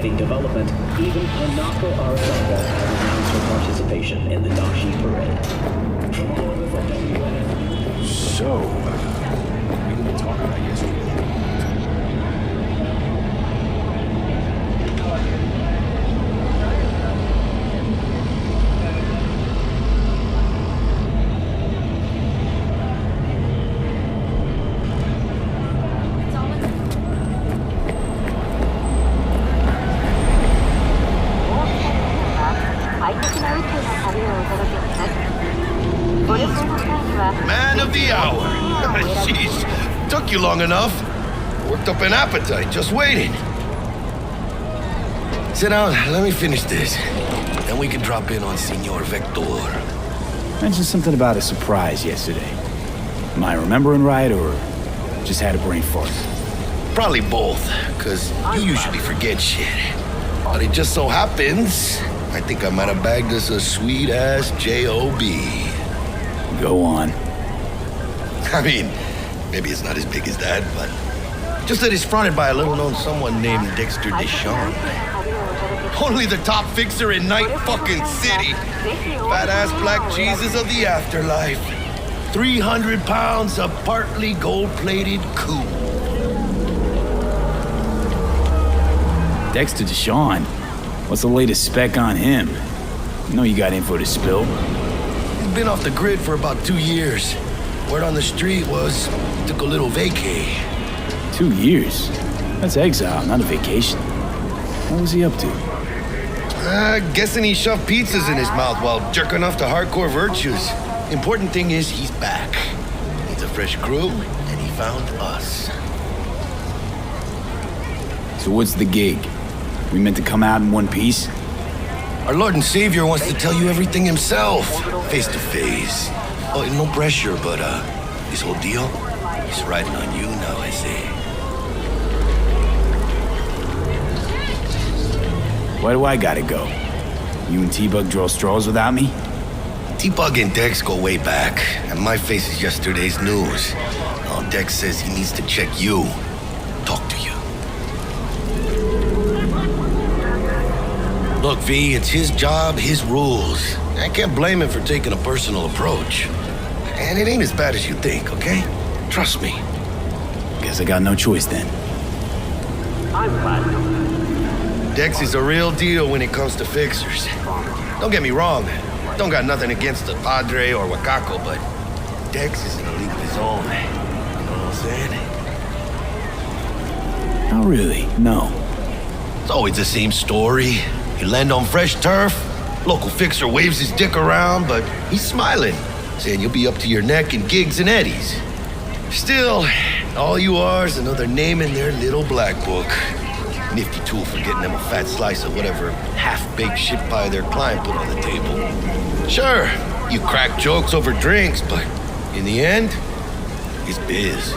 accelerating development, even Hanako Arasaka has announced her participation in the Dashi Parade. So, we didn't talk about yesterday. Man of the hour. Jeez, took you long enough. Worked up an appetite, just waiting. Sit down, let me finish this. Then we can drop in on Senor Vector. Mentioned something about a surprise yesterday. Am I remembering right, or just had a brain fart? Probably both, because you usually forget shit. But it just so happens, I think I might have bagged us a sweet-ass J.O.B. Go on. I mean, maybe it's not as big as that, but just that it's fronted by a little-known someone named Dexter Deshawn. Only the top fixer in Night fucking City. Fat-ass black Jesus of the afterlife. 300 pounds of partly gold-plated coup. Dexter Deshawn? What's the latest spec on him? I know you got info to spill. He's been off the grid for about 2 years. Word on the street was he took a little vacay. 2 years? That's exile, not a vacation. What was he up to? Guessing he shoved pizzas in his mouth while jerking off to hardcore virtues. Important thing is he's back. Needs a fresh crew, and he found us. So what's the gig? We meant to come out in one piece? Our Lord and Savior wants to tell you everything himself, face to face. Oh, no pressure, but this whole deal, he's riding on you now, I say. Why do I gotta go? You and T-Bug draw straws without me? T-Bug and Dex go way back, and my face is yesterday's news. Now Dex says he needs to check you, talk to you. Look, V, it's his job, his rules. I can't blame him for taking a personal approach. And it ain't as bad as you think, okay? Trust me. Guess I got no choice then. Dex is a real deal when it comes to fixers. Don't get me wrong. Don't got nothing against the Padre or Wakako, but Dex is in a league of his own. You know what I'm saying? Not really, no. It's always the same story. You land on fresh turf, local fixer waves his dick around, but he's smiling, saying you'll be up to your neck in gigs and eddies. Still, all you are is another name in their little black book. Nifty tool for getting them a fat slice of whatever half-baked shit pie their client put on the table. Sure, you crack jokes over drinks, but in the end, it's biz.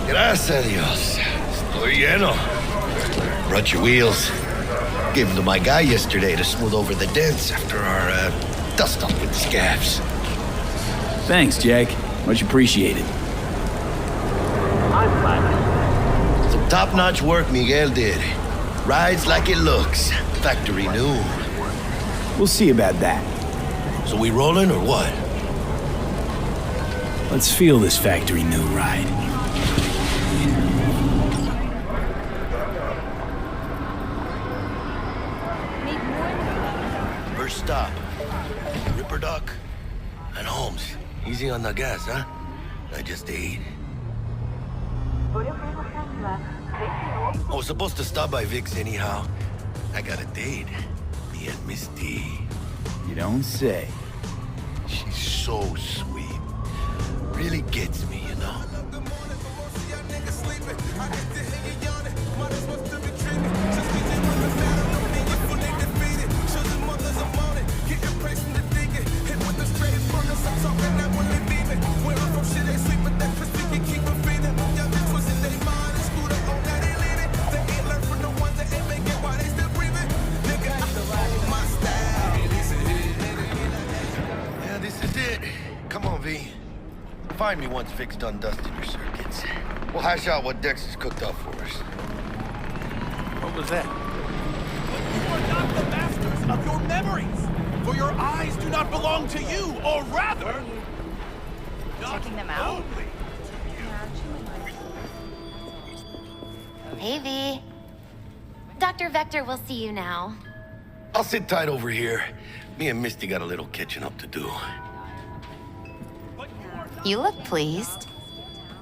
Gracias a Dios. Estoy lleno. Brought your wheels. Gave them to my guy yesterday to smooth over the dents after our dust-up with scabs. Thanks, Jack. Much appreciated. Some top-notch work Miguel did. Rides like it looks. Factory new. We'll see about that. So we rolling or what? Let's feel this factory new ride. First stop. Ripper Duck and Holmes. Easy on the gas, huh? I just ate. I was supposed to stop by Vic's anyhow. I got a date. Me and Miss D. You don't say. She's so sweet. Really gets me, you know? Find me once Vic's done dusting your circuits. We'll hash out what Dex has cooked up for us. What was that? You are not the masters of your memories, for your eyes do not belong to you, or rather, Checking them out? only. Hey, V. Dr. Vector will see you now. I'll sit tight over here. Me and Misty got a little catching up to do. You look pleased.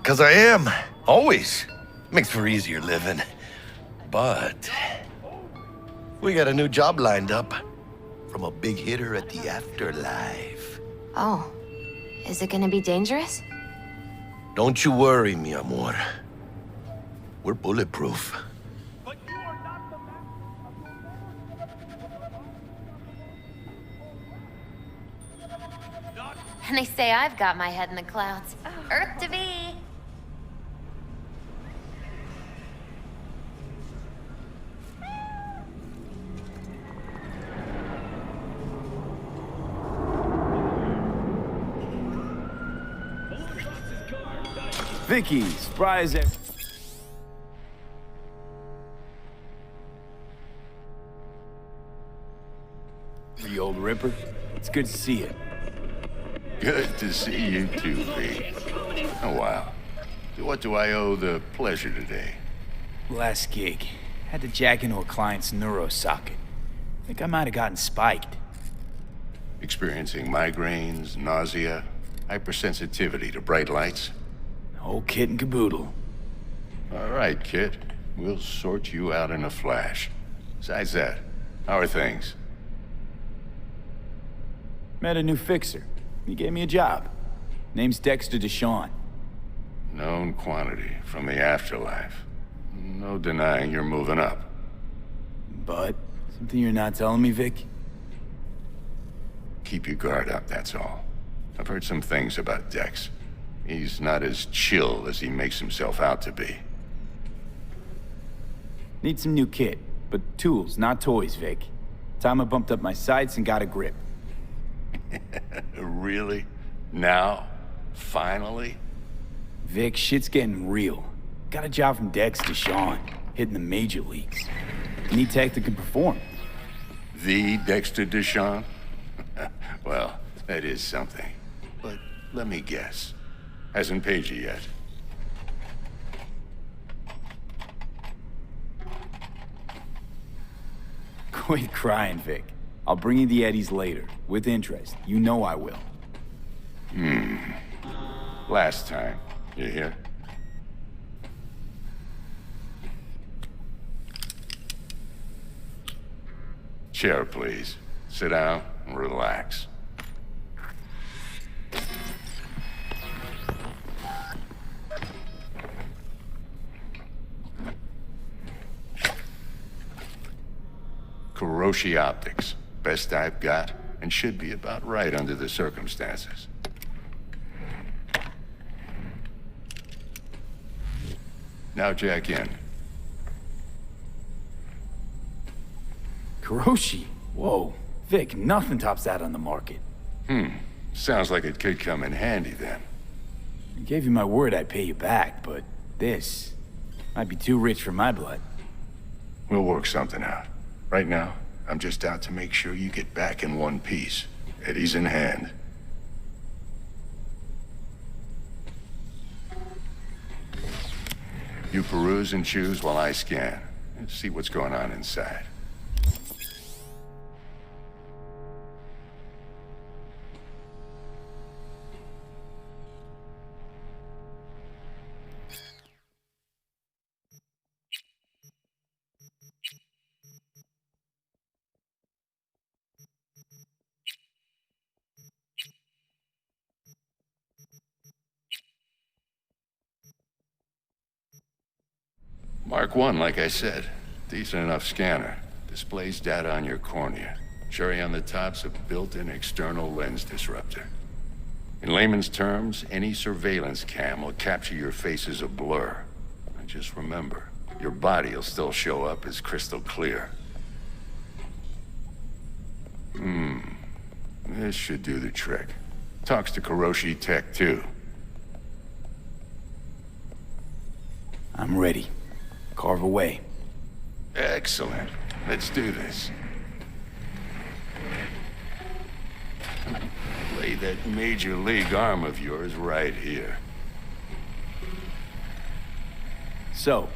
'Cause I am. Always. Makes for easier living. But we got a new job lined up from a big hitter at the afterlife. Oh, is it gonna be dangerous? Don't you worry, mi amor. We're bulletproof. And they say I've got my head in the clouds. Earth to be. Vicky, surprise it. The old Ripper. It's good to see you. Good to see you too, V. Oh, wow. To what do I owe the pleasure today? Last gig. Had to jack into a client's neuro socket. Think I might have gotten spiked. Experiencing migraines, nausea, hypersensitivity to bright lights? Whole kit and caboodle. All right, kid. We'll sort you out in a flash. Besides that, how are things? Met a new fixer. He gave me a job. Name's Dexter Deshawn. Known quantity from the afterlife. No denying you're moving up. But, something you're not telling me, Vic? Keep your guard up, that's all. I've heard some things about Dex. He's not as chill as he makes himself out to be. Need some new kit, but tools, not toys, Vic. Time I bumped up my sights and got a grip. Really? Now? Finally? Vic, shit's getting real. Got a job from Dex Deshawn, hitting the major leagues. Need tech that can perform. The Dexter Deshawn? Well, that is something. But let me guess. Hasn't paid you yet. Quit crying, Vic. I'll bring you the eddies later, with interest. You know I will. Last time. You hear? Chair, please. Sit down and relax. Kuroshi Optics. Best I've got, and should be about right under the circumstances. Now jack in. Kuroshi? Whoa. Vic, nothing tops that on the market. Sounds like it could come in handy then. I gave you my word I'd pay you back, but this might be too rich for my blood. We'll work something out. Right now, I'm just out to make sure you get back in one piece. Eddie's in hand. You peruse and choose while I scan. And see what's going on inside. Mark 1, like I said. Decent enough scanner. Displays data on your cornea. Cherry on the top's a built-in external lens disruptor. In layman's terms, any surveillance cam will capture your face as a blur. And just remember, your body will still show up as crystal clear. This should do the trick. Talks to Kuroshi Tech, too. I'm ready. Carve away. Excellent. Let's do this. Lay that major league arm of yours right here. So,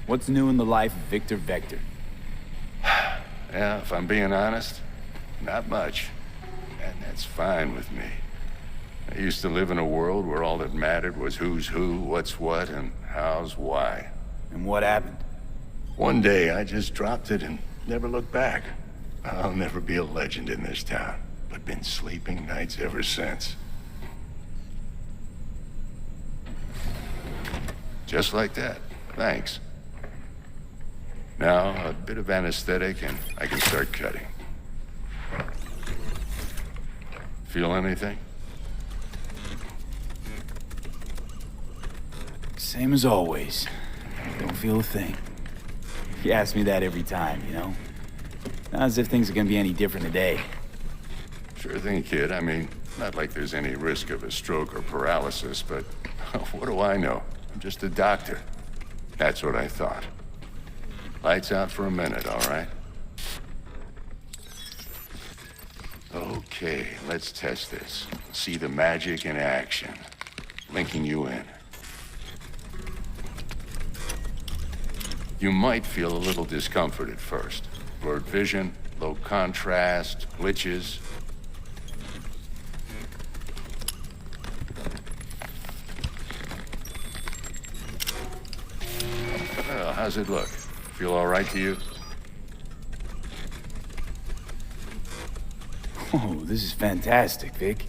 what's new in the life of Victor Vector? Yeah, if I'm being honest, not much. And that's fine with me. I used to live in a world where all that mattered was who's who, what's what, and how's why. And what happened? One day, I just dropped it and never looked back. I'll never be a legend in this town, but been sleeping nights ever since. Just like that. Thanks. Now, a bit of anesthetic and I can start cutting. Feel anything? Same as always. Don't feel a thing. You ask me that every time, you know? Not as if things are gonna be any different today. Sure thing, kid. I mean, not like there's any risk of a stroke or paralysis, but what do I know? I'm just a doctor. That's what I thought. Lights out for a minute, all right? Okay, let's test this. See the magic in action. Linking you in. You might feel a little discomfort at first. Blurred vision, low contrast, glitches. Well, how's it look? Feel all right to you? Oh, this is fantastic, Vic.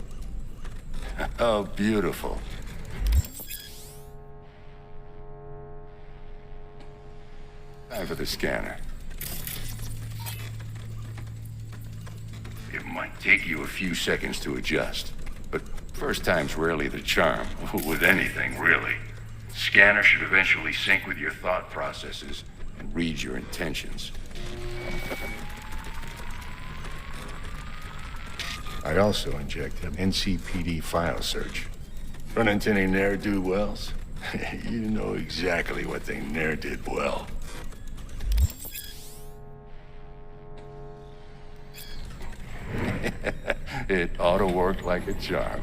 Oh, beautiful. Time for the scanner. It might take you a few seconds to adjust, but first time's rarely the charm, with anything, really. Scanner should eventually sync with your thought processes and read your intentions. I also inject an NCPD file search. Run into any ne'er-do-wells? You know exactly what they ne'er did well. It ought to work like a charm.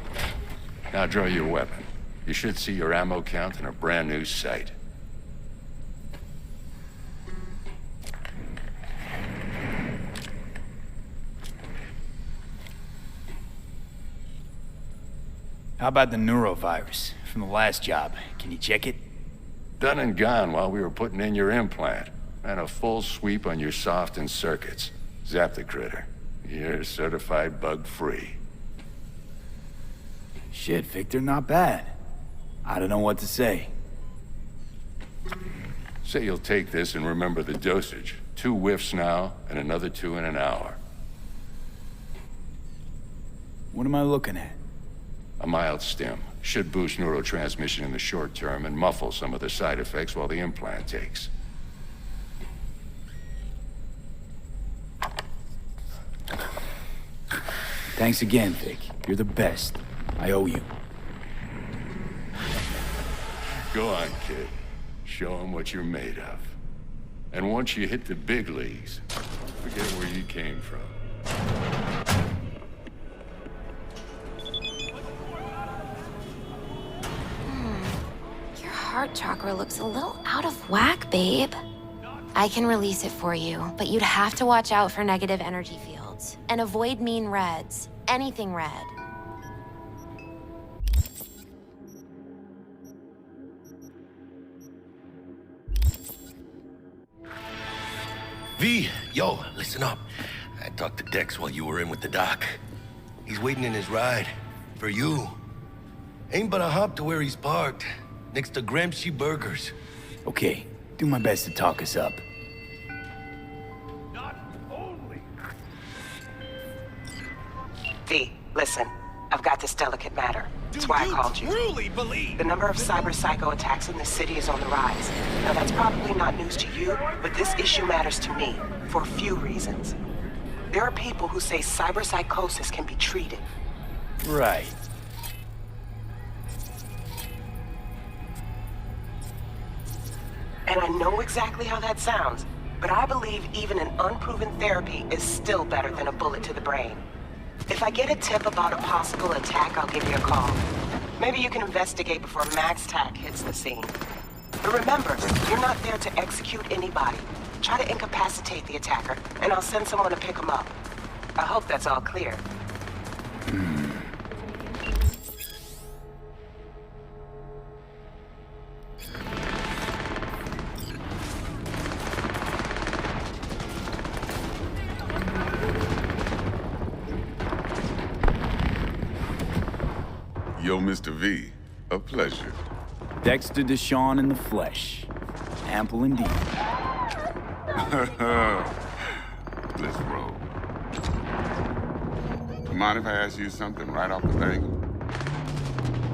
Now draw your weapon. You should see your ammo count in a brand new sight. How about the neurovirus from the last job? Can you check it? Done and gone while we were putting in your implant. And a full sweep on your soft and circuits. Zap the critter. You're certified bug-free. Shit, Victor, not bad. I don't know what to say. Say you'll take this and remember the dosage. 2 whiffs now, and another 2 in an hour. What am I looking at? A mild stim. Should boost neurotransmission in the short term and muffle some of the side effects while the implant takes. Thanks again, Vic. You're the best. I owe you. Go on, kid. Show them what you're made of. And once you hit the big leagues, forget where you came from. Your heart chakra looks a little out of whack, babe. I can release it for you, but you'd have to watch out for negative energy fields. And avoid mean reds. Anything red. V, yo, listen up. I talked to Dex while you were in with the doc. He's waiting in his ride. For you. Ain't but a hop to where he's parked. Next to Gramsci Burgers. Okay, do my best to talk us up. V, listen. I've got this delicate matter. That's why I called you. Truly believe The number of cyber psycho attacks in the city is on the rise. Now that's probably not news to you, but this issue matters to me for a few reasons. There are people who say cyber psychosis can be treated. Right. And I know exactly how that sounds, but I believe even an unproven therapy is still better than a bullet to the brain. If I get a tip about a possible attack, I'll give you a call. Maybe you can investigate before Max Tac hits the scene. But remember, you're not there to execute anybody. Try to incapacitate the attacker, and I'll send someone to pick him up. I hope that's all clear. Yo, Mr. V, a pleasure. Dexter Deshawn in the flesh. Ample indeed. Let's roll. Mind if I ask you something right off the bangle?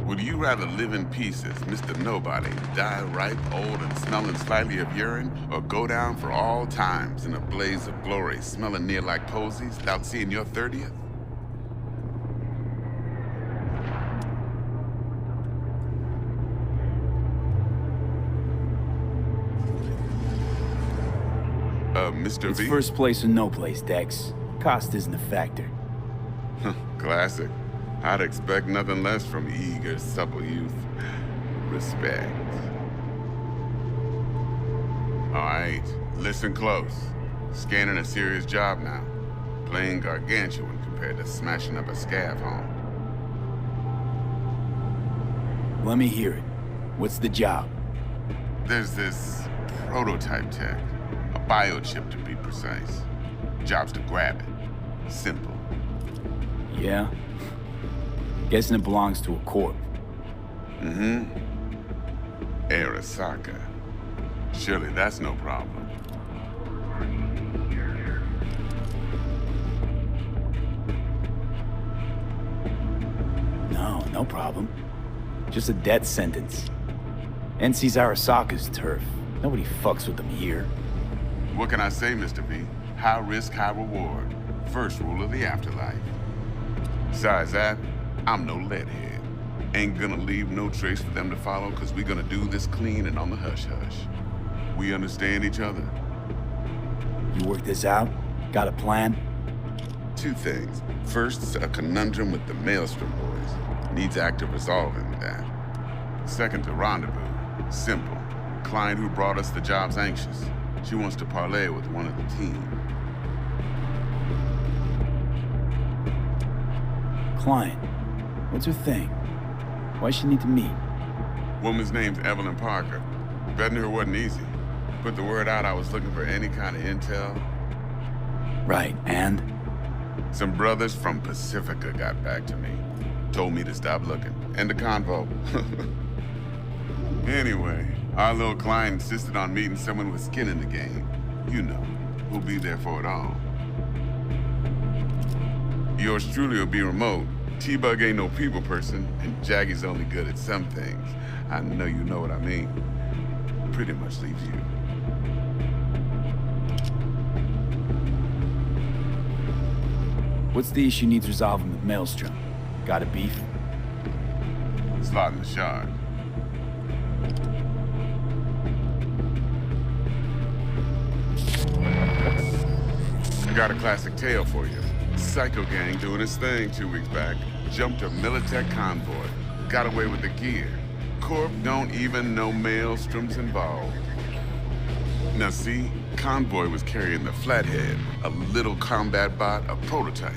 Would you rather live in pieces, Mr. Nobody, die ripe, old, and smelling slightly of urine, or go down for all times in a blaze of glory, smelling near like posies, without seeing your 30th? Mr. It's V? first place or no place, Dex. Cost isn't a factor. Classic. I'd expect nothing less from eager, supple youth. Respect. All right, listen close. Scanning a serious job now. Playing gargantuan compared to smashing up a scav home. Let me hear it. What's the job? There's this prototype tech. A biochip, to be precise. Job's to grab it. Simple. Yeah? Guessing it belongs to a corp. Mm-hmm. Arasaka. Surely that's no problem. No problem. Just a death sentence. NC's Arasaka's turf. Nobody fucks with them here. What can I say, Mr. V? High risk, high reward. First rule of the afterlife. Besides that, I'm no leadhead. Ain't gonna leave no trace for them to follow, cause we gonna do this clean and on the hush-hush. We understand each other? You work this out? Got a plan? Two things. First, a conundrum with the Maelstrom boys. Needs active resolving with that. Second, a rendezvous. Simple. Client who brought us the job's anxious. She wants to parlay with one of the team. Client. What's her thing? Why she need to meet? Woman's name's Evelyn Parker. Betting her wasn't easy. Put the word out I was looking for any kind of intel. Right, and? Some brothers from Pacifica got back to me. Told me to stop looking. End of convo. Anyway, our little client insisted on meeting someone with skin in the game. You know, who'll be there for it all. Yours truly will be remote. T-Bug ain't no people person, and Jaggy's only good at some things. I know you know what I mean. Pretty much leaves you. What's the issue needs resolving with Maelstrom? Got a beef? Slot in the shard. Got a classic tale for you. Psycho gang doing his thing 2 weeks back. Jumped a Militech convoy. Got away with the gear. Corp don't even know Maelstrom's involved. Now see, convoy was carrying the Flathead, a little combat bot, a prototype.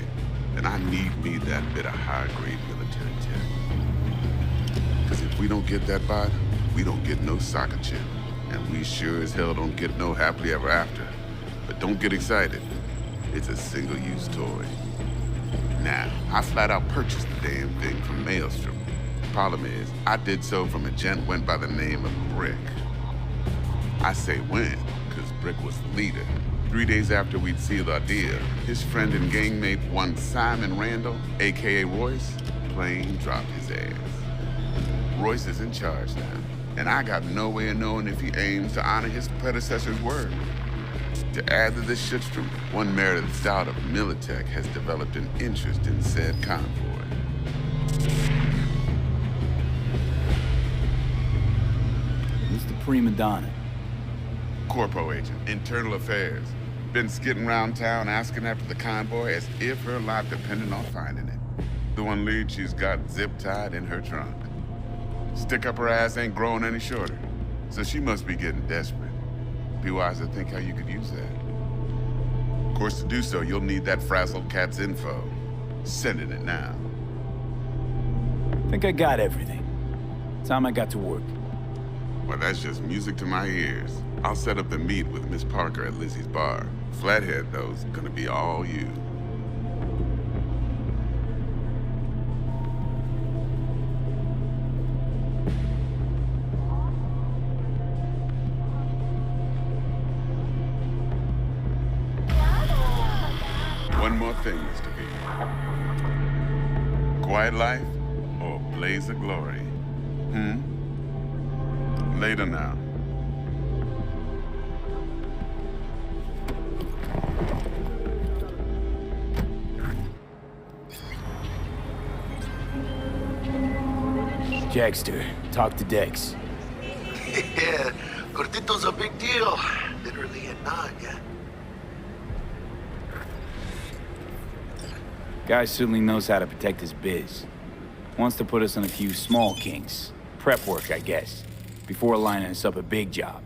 And I need me that bit of high-grade military tech. Because if we don't get that bot, we don't get no soccer chip. And we sure as hell don't get no happily ever after. But don't get excited. It's a single-use toy. Now, I flat out purchased the damn thing from Maelstrom. Problem is, I did so from a gent went by the name of Brick. I say when, because Brick was the leader. 3 days after we'd sealed our deal, his friend and gangmate, one Simon Randall, a.k.a. Royce, plain dropped his ass. Royce is in charge now, and I got no way of knowing if he aims to honor his predecessor's word. To add to this shitstorm, one merited stout of Militech has developed an interest in said convoy. Who's the prima donna? Corpo agent, internal affairs. Been skidding around town asking after the convoy as if her life depended on finding it. The one lead she's got zip-tied in her trunk. Stick up her ass ain't growing any shorter, so she must be getting desperate. Be wise to think how you could use that. Of course, to do so, you'll need that frazzled cat's info. Sending it now. Think I got everything. Time I got to work. Well, that's just music to my ears. I'll set up the meet with Miss Parker at Lizzie's bar. Flathead, though's gonna be all you. One more thing, Mr. B. Quiet life or blaze of glory? Later now. Jackster, talk to Dex. Yeah, Cortito's a big deal. Literally a nod, yeah. Guy certainly knows how to protect his biz. Wants to put us on a few small kinks. Prep work, I guess. Before lining us up a big job.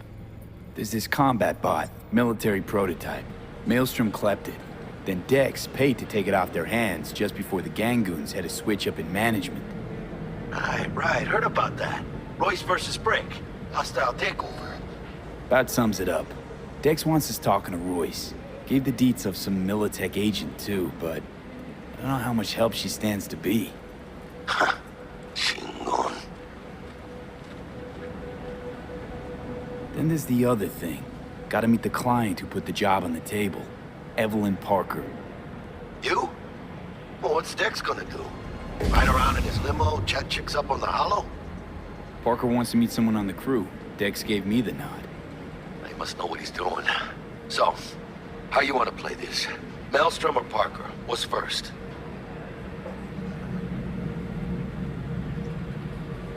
There's this combat bot, military prototype. Maelstrom clept it. Then Dex paid to take it off their hands just before the Gangoons had a switch up in management. Right. Heard about that. Royce versus Brick. Hostile takeover. That sums it up. Dex wants us talking to Royce. Gave the deets of some Militech agent too, but I don't know how much help she stands to be. Ha. Chingon. Then there's the other thing. Gotta meet the client who put the job on the table. Evelyn Parker. You? Well, what's Dex gonna do? Ride around in his limo, chat chicks up on the hollow? Parker wants to meet someone on the crew. Dex gave me the nod. He must know what he's doing. So, how you want to play this? Maelstrom or Parker? What's first?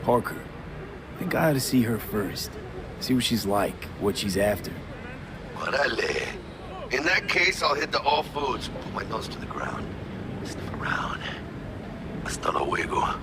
Parker. I think I ought to see her first. See what she's like, what she's after. Orale. In that case, I'll hit the all foods, put my nose to the ground. Sniff around. Hasta luego.